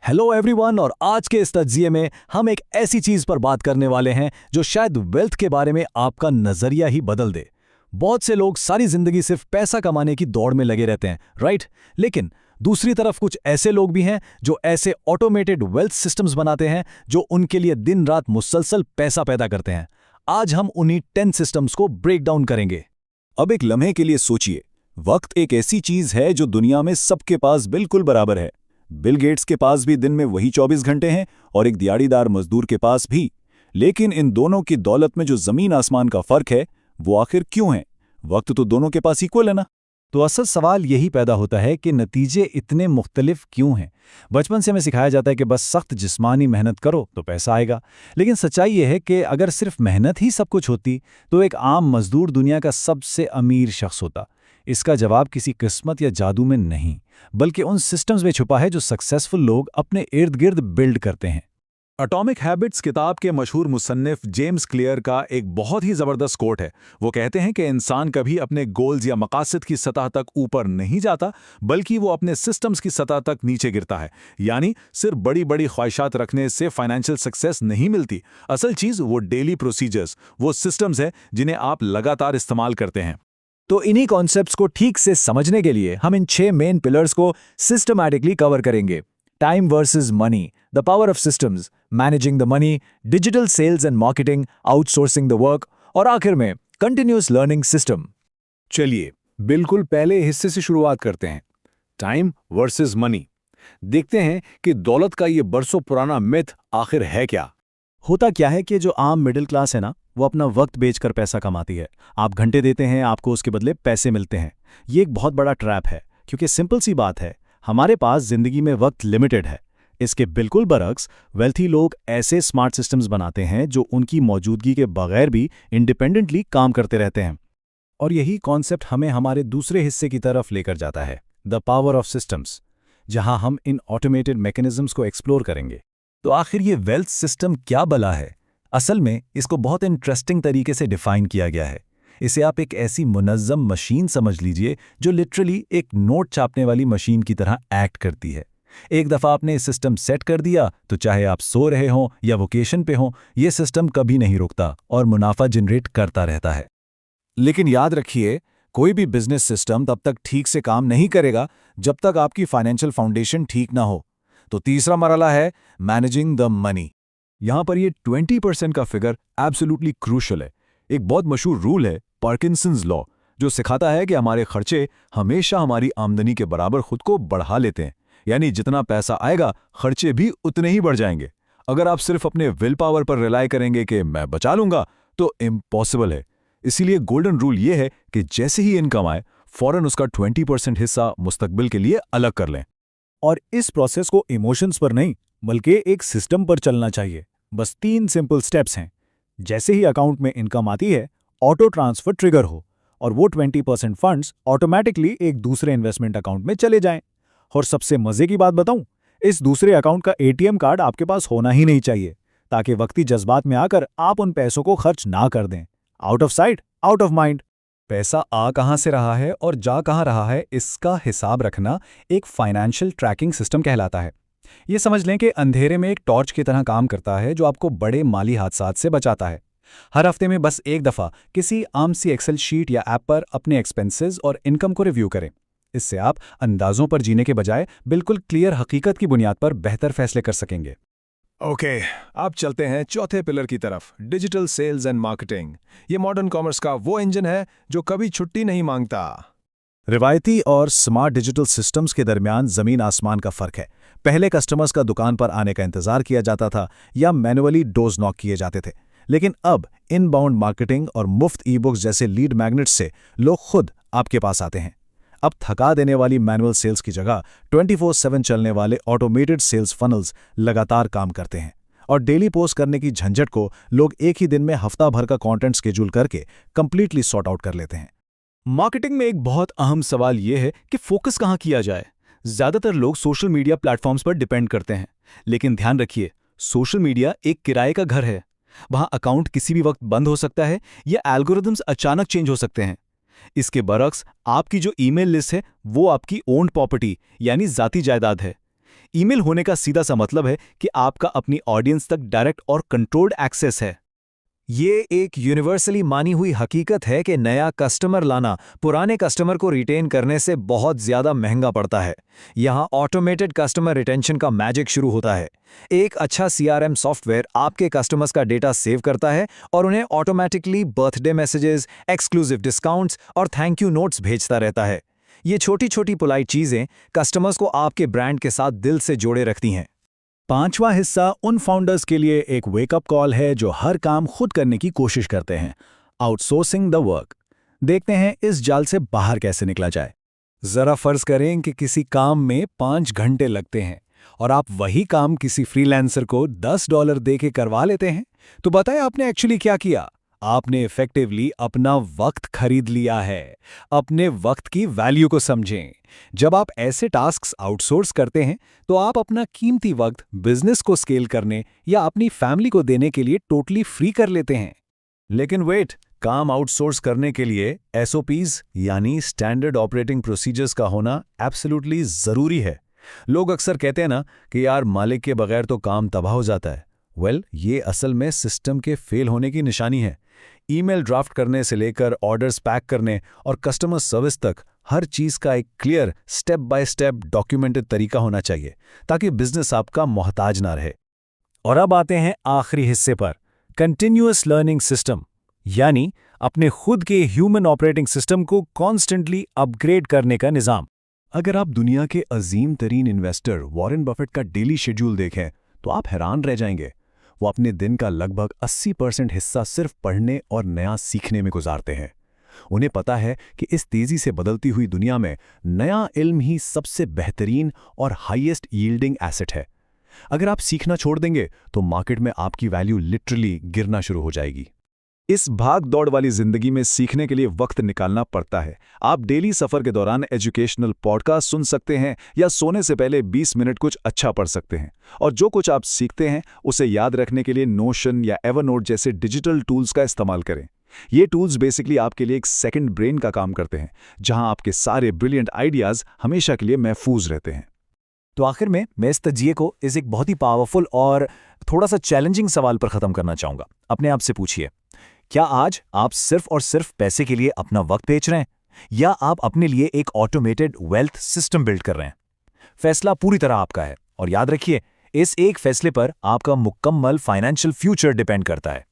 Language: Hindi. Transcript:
हेलो एवरीवन, और आज के इस तज्जिए में हम एक ऐसी चीज पर बात करने वाले हैं जो शायद वेल्थ के बारे में आपका नजरिया ही बदल दे। बहुत से लोग सारी जिंदगी सिर्फ पैसा कमाने की दौड़ में लगे रहते हैं, राइट? लेकिन दूसरी तरफ कुछ ऐसे लोग भी हैं जो ऐसे ऑटोमेटेड वेल्थ सिस्टम्स बनाते हैं जो उनके लिए दिन रात मुसलसल पैसा पैदा करते हैं। आज हम उन्हीं 10 सिस्टम्स को ब्रेक डाउन करेंगे। अब एक लम्हे के लिए सोचिए, वक्त एक ऐसी चीज है जो दुनिया में सबके पास बिल्कुल बराबर है। बिल गेट्स के पास भी दिन में वही 24 घंटे हैं और एक दिहाड़ीदार मजदूर के पास भी। लेकिन इन दोनों की दौलत में जो जमीन आसमान का फर्क है वो आखिर क्यों है? वक्त तो दोनों के पास इक्वल है ना। तो असल सवाल यही पैदा होता है कि नतीजे इतने मुख्तलिफ क्यों हैं। बचपन से हमें सिखाया जाता है कि बस सख्त जिस्मानी मेहनत करो तो पैसा आएगा, लेकिन सच्चाई ये है कि अगर सिर्फ मेहनत ही सब कुछ होती तो एक आम मजदूर दुनिया का सबसे अमीर शख्स होता। इसका जवाब किसी किस्मत या जादू में नहीं, बल्कि उन सिस्टम्स में छुपा है जो सक्सेसफुल लोग अपने इर्द गिर्द बिल्ड करते हैं। एटॉमिक हैबिट्स किताब के मशहूर मुसन्निफ जेम्स क्लियर का एक बहुत ही ज़बरदस्त कोट है। वो कहते हैं कि इंसान कभी अपने गोल्स या मकासद की सतह तक ऊपर नहीं जाता, बल्कि वो अपने सिस्टम्स की सतह तक नीचे गिरता है। यानी सिर्फ बड़ी बड़ी ख्वाहिशात रखने से फाइनेंशियल सक्सेस नहीं मिलती। असल चीज़ वो डेली प्रोसीजर्स, वो सिस्टम्स है जिन्हें आप लगातार इस्तेमाल करते हैं। तो इन्हीं कॉन्सेप्ट्स को ठीक से समझने के लिए हम इन 6 मेन पिलर्स को सिस्टमैटिकली कवर करेंगे। Time versus money, the power of systems, managing the money, digital sales and marketing, outsourcing the work, और आखिर में कंटिन्यूअस लर्निंग सिस्टम। चलिए बिल्कुल पहले हिस्से से शुरुआत करते हैं, टाइम वर्सेस मनी। देखते हैं कि दौलत का ये बरसों पुराना मिथ आखिर है क्या। होता क्या है कि जो आम मिडिल क्लास है ना, वो अपना वक्त बेचकर पैसा कमाती है। आप घंटे देते हैं, आपको उसके बदले पैसे मिलते हैं। ये एक बहुत बड़ा ट्रैप है, क्योंकि सिंपल सी बात है, हमारे पास जिंदगी में वक्त लिमिटेड है। इसके बिल्कुल बरक्स वेल्थी लोग ऐसे स्मार्ट सिस्टम्स बनाते हैं जो उनकी मौजूदगी के बगैर भी इंडिपेंडेंटली काम करते रहते हैं। और यही कॉन्सेप्ट हमें हमारे दूसरे हिस्से की तरफ लेकर जाता है, द पावर ऑफ सिस्टम्स, जहां हम इन ऑटोमेटेड मैकेनिज्म्स को एक्सप्लोर करेंगे। तो आखिर ये वेल्थ सिस्टम क्या बला है? असल में इसको बहुत इंटरेस्टिंग तरीके से डिफाइन किया गया है। इसे आप एक ऐसी मुनज़्ज़म मशीन समझ लीजिए जो लिटरली एक नोट छापने वाली मशीन की तरह एक्ट करती है। एक दफ़ा आपने इस सिस्टम सेट कर दिया तो चाहे आप सो रहे हों या वोकेशन पे हों, ये सिस्टम कभी नहीं रुकता और मुनाफा जनरेट करता रहता है। लेकिन याद रखिए, कोई भी बिजनेस सिस्टम तब तक ठीक से काम नहीं करेगा जब तक आपकी फाइनेंशियल फाउंडेशन ठीक ना हो। तो तीसरा मरहला है मैनेजिंग द मनी। यहां पर ये 20% का फिगर एब्सोल्युटली क्रूशल है। एक बहुत मशहूर रूल है, पार्किंसंस लॉ, जो सिखाता है कि हमारे खर्चे हमेशा हमारी आमदनी के बराबर खुद को बढ़ा लेते हैं। यानी जितना पैसा आएगा, खर्चे भी उतने ही बढ़ जाएंगे। अगर आप सिर्फ अपने विल पावर पर रिलाय करेंगे कि मैं बचा लूंगा, तो इम्पॉसिबल है। इसीलिए गोल्डन रूल ये है कि जैसे ही इनकम आए, फौरन उसका 20% हिस्सा मुस्तकबिल के लिए अलग कर लें। और इस प्रोसेस को इमोशंस पर नहीं, बल्कि एक सिस्टम पर चलना चाहिए। बस 3 सिंपल स्टेप्स हैं। जैसे ही अकाउंट में इनकम आती है, ऑटो ट्रांसफर ट्रिगर हो और वो 20% फंड्स ऑटोमेटिकली एक दूसरे इन्वेस्टमेंट अकाउंट में चले जाएं। और सबसे मजे की बात बताऊं, इस दूसरे अकाउंट का एटीएम कार्ड आपके पास होना ही नहीं चाहिए, ताकि वक्ती जज्बात में आकर आप उन पैसों को खर्च ना कर दें। Out of site, out of mind. पैसा आ कहां से रहा है और जा कहां रहा है, इसका हिसाब रखना एक फाइनेंशियल ट्रैकिंग सिस्टम कहलाता है। ये समझ लें कि अंधेरे में एक टॉर्च की तरह काम करता है, जो आपको बड़े माली हादसात से बचाता है। हर हफ्ते में बस एक दफ़ा किसी आम सी एक्सेल शीट या ऐप पर अपने एक्सपेंसेस और इनकम को रिव्यू करें। इससे आप अंदाजों पर जीने के बजाय बिल्कुल क्लियर हकीकत की बुनियाद पर बेहतर फैसले कर सकेंगे। ओके, अब चलते हैं चौथे पिलर की तरफ, डिजिटल सेल्स एंड मार्केटिंग। ये मॉडर्न कॉमर्स का वो इंजन है जो कभी छुट्टी नहीं मांगता। रिवायती और स्मार्ट डिजिटल सिस्टम्स के दरमियान जमीन आसमान का फर्क है। पहले कस्टमर्स का दुकान पर आने का इंतजार किया जाता था या मैनुअली डोज नॉक किए जाते थे, लेकिन अब इनबाउंड मार्केटिंग और मुफ्त ई बुक्स जैसे लीड मैग्नेट्स से लोग खुद आपके पास आते हैं। अब थका देने वाली मैनुअल सेल्स की जगह 24/7 चलने वाले ऑटोमेटेड सेल्स फनल्स लगातार काम करते हैं, और डेली पोस्ट करने की झंझट को लोग एक ही दिन में हफ्ता भर का कंटेंट शेड्यूल करके कंप्लीटली सॉर्ट आउट कर लेते हैं। मार्केटिंग में एक बहुत अहम सवाल यह है कि फोकस कहां किया जाए। ज्यादातर लोग सोशल मीडिया प्लेटफॉर्म्स पर डिपेंड करते हैं, लेकिन ध्यान रखिए, सोशल मीडिया एक किराए का घर है। वहां अकाउंट किसी भी वक्त बंद हो सकता है या एल्गोरिदम्स अचानक चेंज हो सकते हैं। इसके बरक्स आपकी जो ईमेल लिस्ट है वो आपकी ओन्ड प्रॉपर्टी यानी जाती जायदाद है। ईमेल होने का सीधा सा मतलब है कि आपका अपनी ऑडियंस तक डायरेक्ट और कंट्रोल्ड एक्सेस है। ये एक यूनिवर्सली मानी हुई हकीकत है कि नया कस्टमर लाना पुराने कस्टमर को रिटेन करने से बहुत ज़्यादा महंगा पड़ता है। यहाँ ऑटोमेटेड कस्टमर रिटेंशन का मैजिक शुरू होता है। एक अच्छा CRM सॉफ्टवेयर आपके कस्टमर्स का डेटा सेव करता है और उन्हें automatically birthday messages, exclusive discounts और थैंक यू नोट्स भेजता रहता है। ये छोटी छोटी पोलाइट चीज़ें कस्टमर्स को आपके ब्रांड के साथ दिल से जोड़े रखती हैं। पांचवा हिस्सा उन फाउंडर्स के लिए एक वेकअप कॉल है जो हर काम खुद करने की कोशिश करते हैं, आउटसोर्सिंग द वर्क। देखते हैं इस जाल से बाहर कैसे निकला जाए। जरा फर्ज करें कि किसी काम में 5 घंटे लगते हैं और आप वही काम किसी फ्रीलांसर को $10 दे के करवा लेते हैं। तो बताएं आपने एक्चुअली क्या किया। आपने इफेक्टिवली अपना वक्त खरीद लिया है। अपने वक्त की वैल्यू को समझें। जब आप ऐसे टास्क्स आउटसोर्स करते हैं तो आप अपना कीमती वक्त बिजनेस को स्केल करने या अपनी फैमिली को देने के लिए टोटली फ्री कर लेते हैं। लेकिन वेट, काम आउटसोर्स करने के लिए SOPs यानी स्टैंडर्ड ऑपरेटिंग प्रोसीजर्स का होना एब्सोल्युटली ज़रूरी है। लोग अक्सर कहते हैं ना कि यार मालिक के बगैर तो काम तबाह हो जाता है। ये असल में सिस्टम के फेल होने की निशानी है। ईमेल ड्राफ्ट करने से लेकर ऑर्डर्स पैक करने और कस्टमर सर्विस तक हर चीज़ का एक clear step by step documented तरीका होना चाहिए ताकि बिजनेस आपका मोहताज ना रहे। और अब आते हैं आखिरी हिस्से पर, कंटिन्यूअस लर्निंग सिस्टम, यानी अपने खुद के ह्यूमन ऑपरेटिंग सिस्टम को कॉन्स्टेंटली अपग्रेड करने का निज़ाम। अगर आप दुनिया के अजीम तरीन इन्वेस्टर वॉरेन बफेट का डेली शेड्यूल देखें तो आप हैरान रह जाएंगे। वो अपने दिन का लगभग 80% हिस्सा सिर्फ पढ़ने और नया सीखने में गुजारते हैं। उन्हें पता है कि इस तेजी से बदलती हुई दुनिया में नया इल्म ही सबसे बेहतरीन और हाईएस्ट यील्डिंग एसेट है। अगर आप सीखना छोड़ देंगे तो मार्केट में आपकी वैल्यू लिटरली गिरना शुरू हो जाएगी। इस भाग दौड़ वाली जिंदगी में सीखने के लिए वक्त निकालना पड़ता है। आप डेली सफर के दौरान एजुकेशनल पॉडकास्ट सुन सकते हैं या सोने से पहले 20 मिनट कुछ अच्छा पढ़ सकते हैं। और जो कुछ आप सीखते हैं उसे याद रखने के लिए नोशन या एवरनोट जैसे डिजिटल टूल्स का इस्तेमाल करें। ये टूल्स बेसिकली आपके लिए एक सेकंड ब्रेन का काम करते हैं, जहां आपके सारे ब्रिलियंट आइडियाज हमेशा के लिए महफूज रहते हैं। तो आखिर में मैं इस तजिए को एक बहुत ही पावरफुल और थोड़ा सा चैलेंजिंग सवाल पर ख़त्म करना चाहूँगा। अपने आप से पूछिए, क्या आज आप सिर्फ और सिर्फ पैसे के लिए अपना वक्त बेच रहे हैं या आप अपने लिए एक ऑटोमेटेड वेल्थ सिस्टम बिल्ड कर रहे हैं? फैसला पूरी तरह आपका है और याद रखिए, इस एक फैसले पर आपका मुकम्मल फाइनेंशियल फ्यूचर डिपेंड करता है।